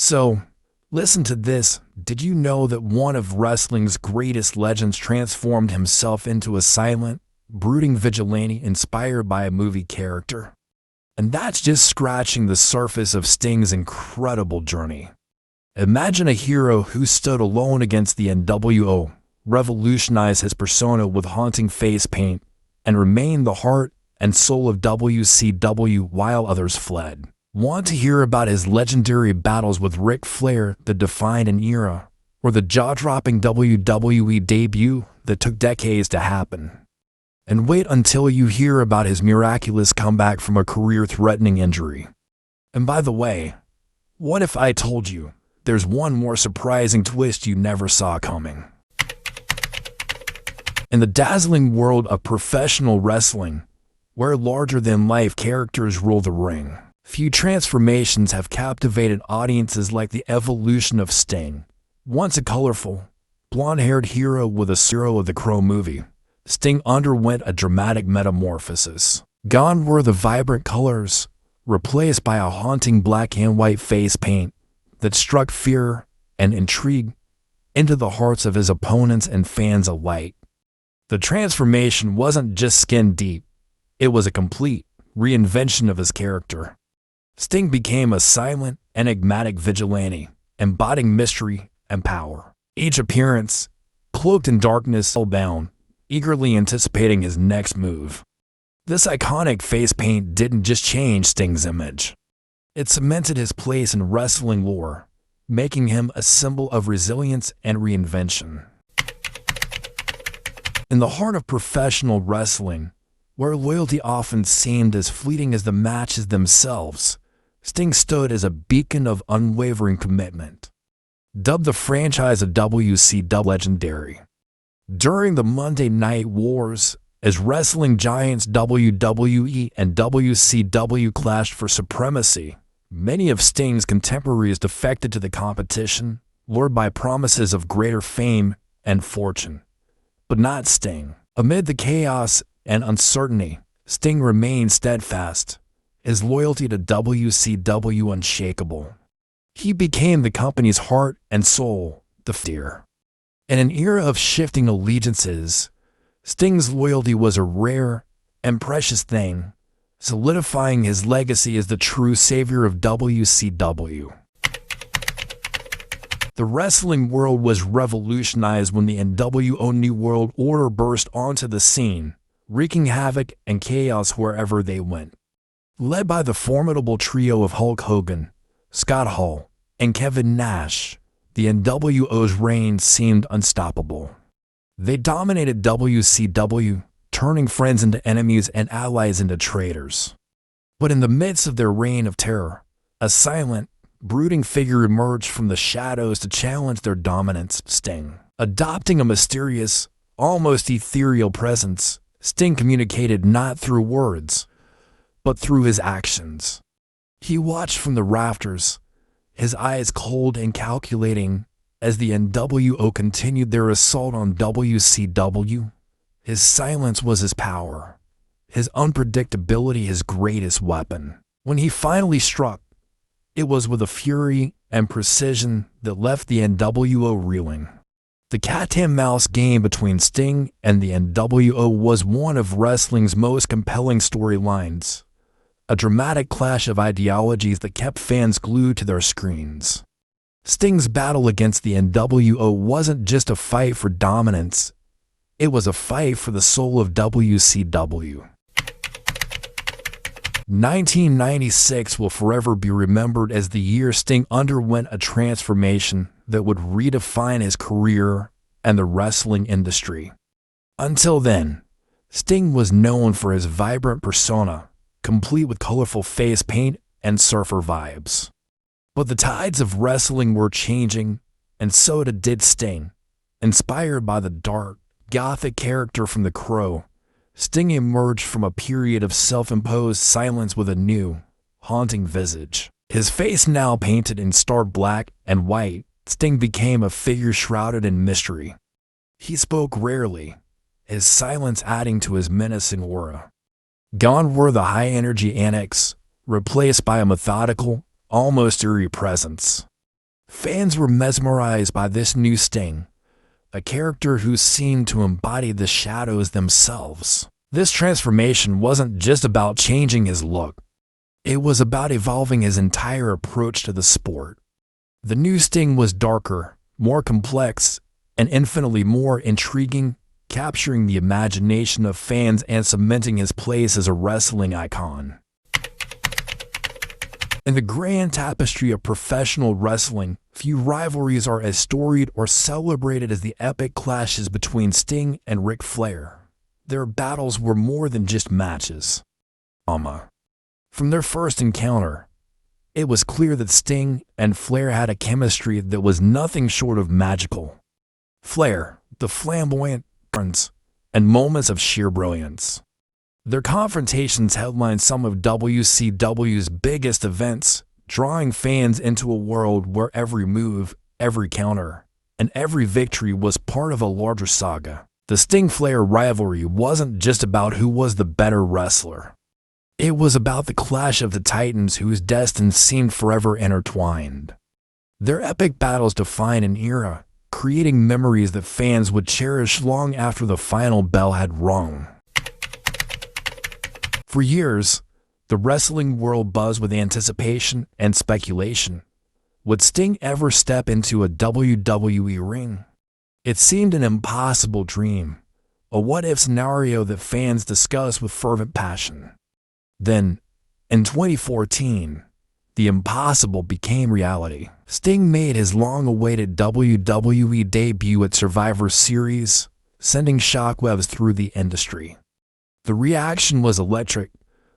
So, listen to this. Did you know that one of wrestling's greatest legends transformed himself into a silent, brooding vigilante inspired by a movie character? And that's just scratching the surface of Sting's incredible journey. Imagine a hero who stood alone against the NWO, revolutionized his persona with haunting face paint, and remained the heart and soul of WCW while others fled. Want to hear about his legendary battles with Ric Flair that defined an era, or the jaw-dropping WWE debut that took decades to happen? And wait until you hear about his miraculous comeback from a career-threatening injury. And by the way, what if I told you there's one more surprising twist you never saw coming? In the dazzling world of professional wrestling, where larger-than-life characters rule the ring, few transformations have captivated audiences like the evolution of Sting. Once a colorful, blonde-haired hero with a hero of the Crow movie, Sting underwent a dramatic metamorphosis. Gone were the vibrant colors, replaced by a haunting black and white face paint that struck fear and intrigue into the hearts of his opponents and fans alike. The transformation wasn't just skin deep, it was a complete reinvention of his character. Sting became a silent, enigmatic vigilante, embodying mystery and power. Each appearance, cloaked in darkness, spellbound, eagerly anticipating his next move. This iconic face paint didn't just change Sting's image. It cemented his place in wrestling lore, making him a symbol of resilience and reinvention. In the heart of professional wrestling, where loyalty often seemed as fleeting as the matches themselves, Sting stood as a beacon of unwavering commitment. Dubbed the franchise of WCW legendary. During the Monday Night Wars, as wrestling giants WWE and WCW clashed for supremacy, many of Sting's contemporaries defected to the competition, lured by promises of greater fame and fortune. But not Sting. Amid the chaos and uncertainty, Sting remained steadfast, his loyalty to WCW unshakable. He became the company's heart and soul, the fear. In an era of shifting allegiances, Sting's loyalty was a rare and precious thing, solidifying his legacy as the true savior of WCW. The wrestling world was revolutionized when the NWO New World Order burst onto the scene, wreaking havoc and chaos wherever they went. Led by the formidable trio of Hulk Hogan, Scott Hall, and Kevin Nash, the NWO's reign seemed unstoppable. They dominated WCW, turning friends into enemies and allies into traitors. But in the midst of their reign of terror, a silent, brooding figure emerged from the shadows to challenge their dominance, Sting. Adopting a mysterious, almost ethereal presence, Sting communicated not through words, but through his actions. He watched from the rafters, his eyes cold and calculating, as the NWO continued their assault on WCW. His silence was his power, his unpredictability his greatest weapon. When he finally struck, it was with a fury and precision that left the NWO reeling. The cat-and-mouse game between Sting and the NWO was one of wrestling's most compelling storylines, a dramatic clash of ideologies that kept fans glued to their screens. Sting's battle against the NWO wasn't just a fight for dominance, it was a fight for the soul of WCW. 1996 will forever be remembered as the year Sting underwent a transformation that would redefine his career and the wrestling industry. Until then, Sting was known for his vibrant persona, complete with colorful face paint and surfer vibes. But the tides of wrestling were changing, and so did Sting. Inspired by the dark, gothic character from The Crow, Sting emerged from a period of self-imposed silence with a new, haunting visage. His face now painted in stark black and white, Sting became a figure shrouded in mystery. He spoke rarely, his silence adding to his menacing aura. Gone were the high-energy antics, replaced by a methodical, almost eerie presence. Fans were mesmerized by this new Sting, a character who seemed to embody the shadows themselves. This transformation wasn't just about changing his look. It was about evolving his entire approach to the sport. The new Sting was darker, more complex, and infinitely more intriguing, capturing the imagination of fans and cementing his place as a wrestling icon. In the grand tapestry of professional wrestling, few rivalries are as storied or celebrated as the epic clashes between Sting and Ric Flair. Their battles were more than just matches. From their first encounter, it was clear that Sting and Flair had a chemistry that was nothing short of magical. Flair, the flamboyant and moments of sheer brilliance. Their confrontations headlined some of WCW's biggest events, drawing fans into a world where every move, every counter, and every victory was part of a larger saga. The Sting-Flair rivalry wasn't just about who was the better wrestler. It was about the clash of the titans whose destinies seemed forever intertwined. Their epic battles defined an era, creating memories that fans would cherish long after the final bell had rung. For years, the wrestling world buzzed with anticipation and speculation. Would Sting ever step into a WWE ring? It seemed an impossible dream, a what-if scenario that fans discussed with fervent passion. Then, in 2014, the impossible became reality. Sting made his long-awaited WWE debut at Survivor Series, sending shockwaves through the industry. The reaction was electric,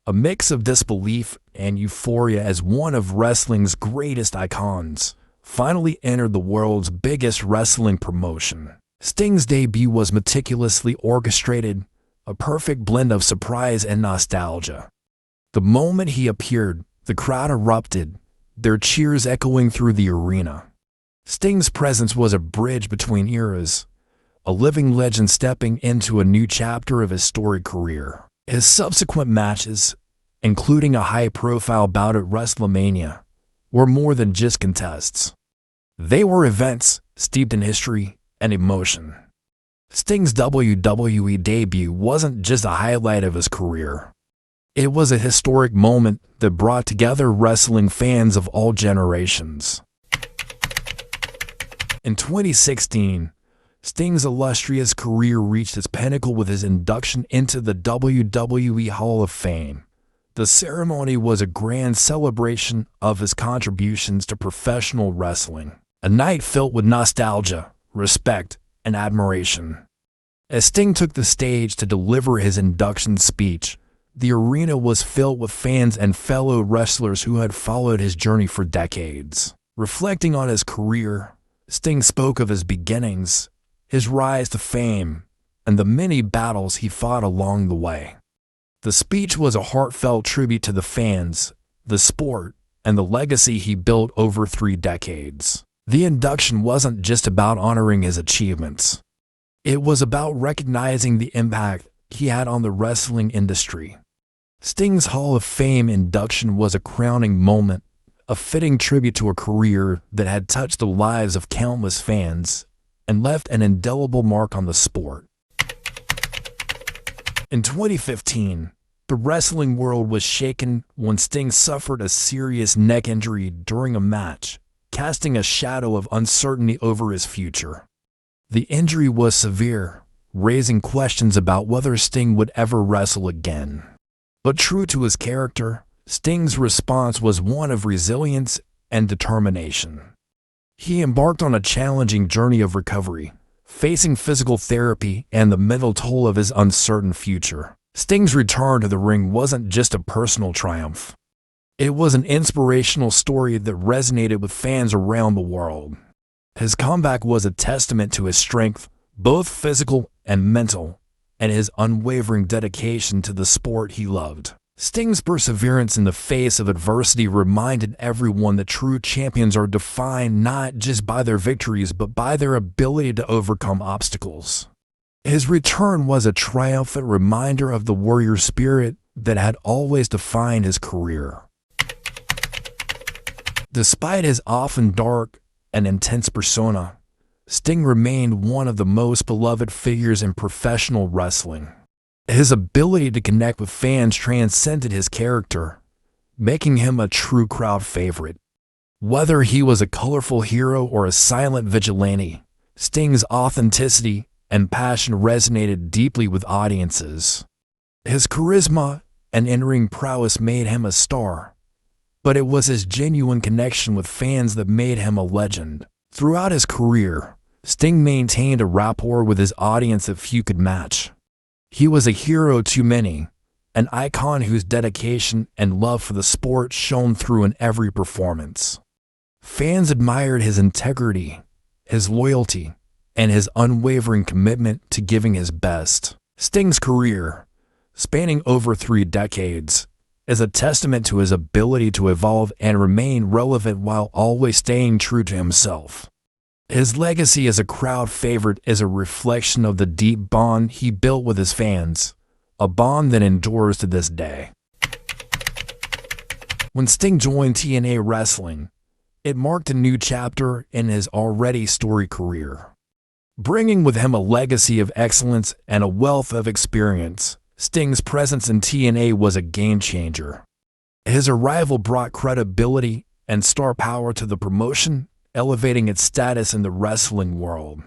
a mix of disbelief and euphoria as one of wrestling's greatest icons finally entered the world's biggest wrestling promotion. Sting's debut was meticulously orchestrated, a perfect blend of surprise and nostalgia. The moment he appeared, the crowd erupted, their cheers echoing through the arena. Sting's presence was a bridge between eras, a living legend stepping into a new chapter of his storied career. His subsequent matches, including a high-profile bout at WrestleMania, were more than just contests. They were events steeped in history and emotion. Sting's WWE debut wasn't just a highlight of his career. It was a historic moment that brought together wrestling fans of all generations. In 2016, Sting's illustrious career reached its pinnacle with his induction into the WWE Hall of Fame. The ceremony was a grand celebration of his contributions to professional wrestling, a night filled with nostalgia, respect, and admiration. As Sting took the stage to deliver his induction speech, the arena was filled with fans and fellow wrestlers who had followed his journey for decades. Reflecting on his career, Sting spoke of his beginnings, his rise to fame, and the many battles he fought along the way. The speech was a heartfelt tribute to the fans, the sport, and the legacy he built over 3 decades. The induction wasn't just about honoring his achievements. It was about recognizing the impact he had on the wrestling industry. Sting's Hall of Fame induction was a crowning moment, a fitting tribute to a career that had touched the lives of countless fans and left an indelible mark on the sport. In 2015, the wrestling world was shaken when Sting suffered a serious neck injury during a match, casting a shadow of uncertainty over his future. The injury was severe, raising questions about whether Sting would ever wrestle again. But true to his character, Sting's response was one of resilience and determination. He embarked on a challenging journey of recovery, facing physical therapy and the mental toll of his uncertain future. Sting's return to the ring wasn't just a personal triumph. It was an inspirational story that resonated with fans around the world. His comeback was a testament to his strength, both physical and mental, and his unwavering dedication to the sport he loved. Sting's perseverance in the face of adversity reminded everyone that true champions are defined not just by their victories but by their ability to overcome obstacles. His return was a triumphant reminder of the warrior spirit that had always defined his career. Despite his often dark and intense persona, Sting remained one of the most beloved figures in professional wrestling. His ability to connect with fans transcended his character, making him a true crowd favorite. Whether he was a colorful hero or a silent vigilante, Sting's authenticity and passion resonated deeply with audiences. His charisma and in-ring prowess made him a star, but it was his genuine connection with fans that made him a legend. Throughout his career, Sting maintained a rapport with his audience that few could match. He was a hero to many, an icon whose dedication and love for the sport shone through in every performance. Fans admired his integrity, his loyalty, and his unwavering commitment to giving his best. Sting's career, spanning over 3 decades, is a testament to his ability to evolve and remain relevant while always staying true to himself. His legacy as a crowd favorite is a reflection of the deep bond he built with his fans, a bond that endures to this day. When Sting joined TNA Wrestling, it marked a new chapter in his already storied career. Bringing with him a legacy of excellence and a wealth of experience, Sting's presence in TNA was a game-changer. His arrival brought credibility and star power to the promotion, elevating its status in the wrestling world.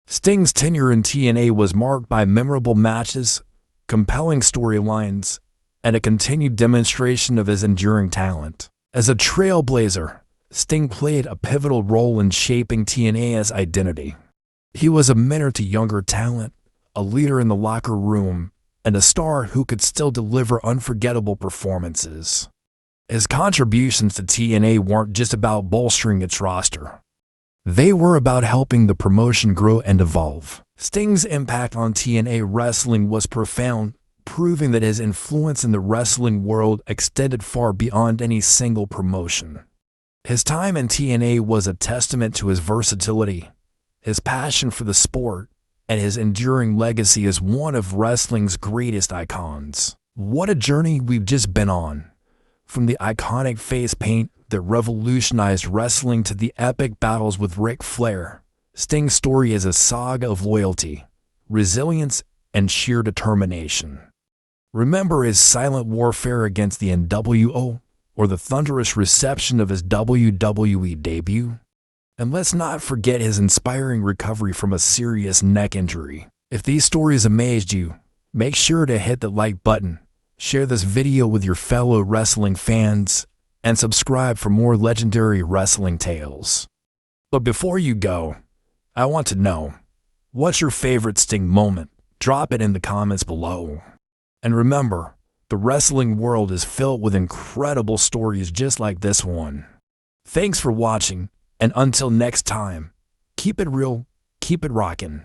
Sting's tenure in TNA was marked by memorable matches, compelling storylines, and a continued demonstration of his enduring talent. As a trailblazer, Sting played a pivotal role in shaping TNA's identity. He was a mentor to younger talent, a leader in the locker room, and a star who could still deliver unforgettable performances. His contributions to TNA weren't just about bolstering its roster. They were about helping the promotion grow and evolve. Sting's impact on TNA wrestling was profound, proving that his influence in the wrestling world extended far beyond any single promotion. His time in TNA was a testament to his versatility, his passion for the sport, and his enduring legacy as one of wrestling's greatest icons. What a journey we've just been on. From the iconic face paint that revolutionized wrestling to the epic battles with Ric Flair, Sting's story is a saga of loyalty, resilience, and sheer determination. Remember his silent warfare against the NWO or the thunderous reception of his WWE debut? And let's not forget his inspiring recovery from a serious neck injury. If these stories amazed you, make sure to hit the like button, share this video with your fellow wrestling fans, and subscribe for more legendary wrestling tales. But before you go, I want to know, what's your favorite Sting moment? Drop it in the comments below. And remember, the wrestling world is filled with incredible stories just like this one. Thanks for watching, and until next time, keep it real, keep it rockin'.